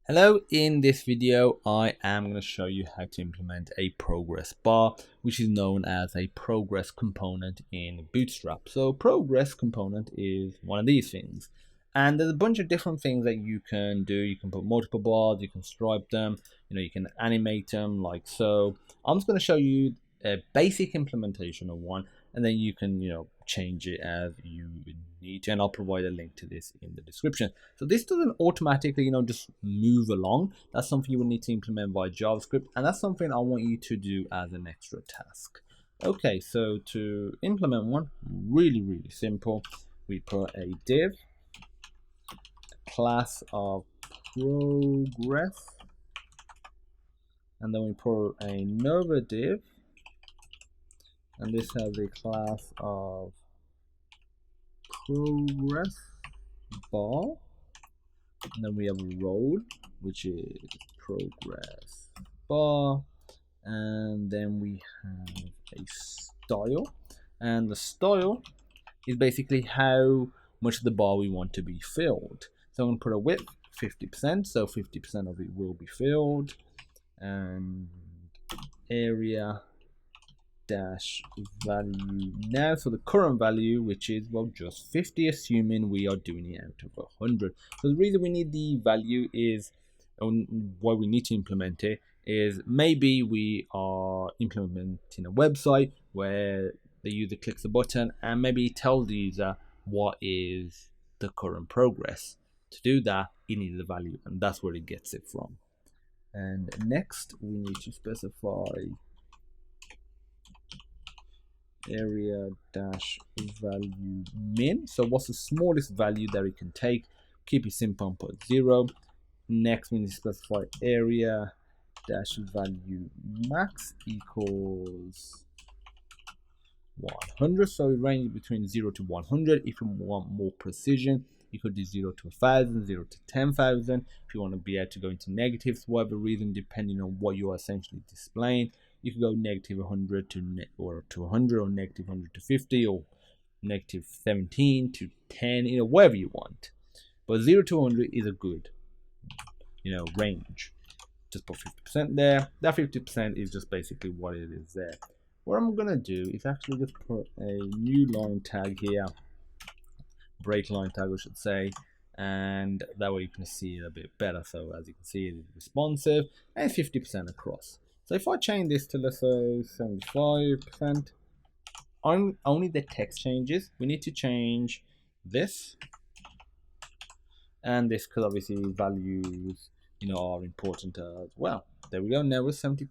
Hello, in this video I am going to show you how to implement a progress bar, which is known as a progress component in Bootstrap. So progress component is one of these things, and there's a bunch of different things that you can do. You can put multiple bars, you can stripe them, you can animate them like so. I'm just going to show you a basic implementation of one, and then you can change it as you need to, and I'll provide a link to this in the description. So this doesn't automatically just move along. That's something you will need to implement via JavaScript, and that's something I want you to do as an extra task. Okay, so to implement one, really simple. We put a div, class of progress, and then we put another div, and this has a class of progress bar, and then we have a role, which is progress bar, and then we have a style, and the style is basically how much of the bar we want to be filled. So I'm going to put a width 50%, so 50% of it will be filled, and area dash value now, so the current value, which is just 50, assuming we are doing it out of 100. So the reason we need the value is, why we need to implement it is, maybe we are implementing a website where the user clicks a button and maybe tells the user what is the current progress. To do that, it needs a value, and that's where it gets it from. And next we need to specify area dash value min. So what's the smallest value that it can take? Keep it simple and put 0. Next we need to specify area dash value max equals 100. So it ranges between 0 to 100. If you want more precision, you could do 0 to 1,000, 0 to 10,000. If you want to be able to go into negatives for whatever reason, depending on what you are essentially displaying, you can go negative 100 to 100, or negative 100 to 50, or negative 17 to 10, whatever you want. But 0 to 100 is a good, range. Just put 50% there. That 50% is just basically what it is there. What I'm gonna do is actually just put a new line tag here, break line tag I should say, and that way you can see it a bit better. So as you can see, it is responsive and 50% across. So if I change this to, let's say, 75%, only the text changes. We need to change this and this, because obviously values are important as well. There we go. Now we're 75%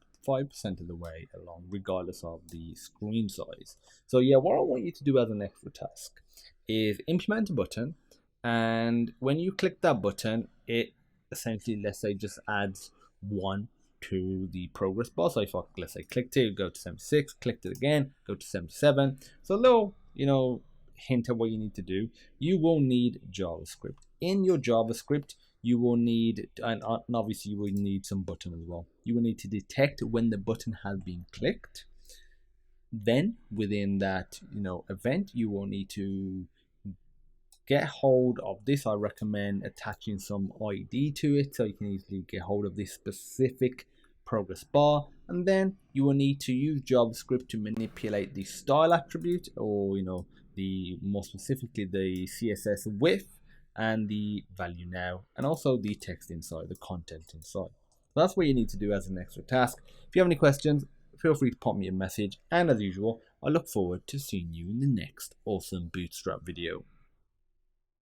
of the way along, regardless of the screen size. So yeah, what I want you to do as an extra task is implement a button, and when you click that button, it essentially, let's say, just adds 1 to the progress bar. So if I, let's say, clicked it, go to 76, clicked it again, go to 77. So a little hint of what you need to do. You will need JavaScript. In your JavaScript, you will need, and obviously you will need some button as well. You will need to detect when the button has been clicked. Then within that event, you will need to get hold of this. I recommend attaching some ID to it so you can easily get hold of this specific progress bar, and then you will need to use JavaScript to manipulate the style attribute, or the more specifically the CSS width and the value now, and also the text inside, the content inside. So that's what you need to do as an extra task. If you have any questions, feel free to pop me a message, and as usual, I look forward to seeing you in the next awesome Bootstrap video.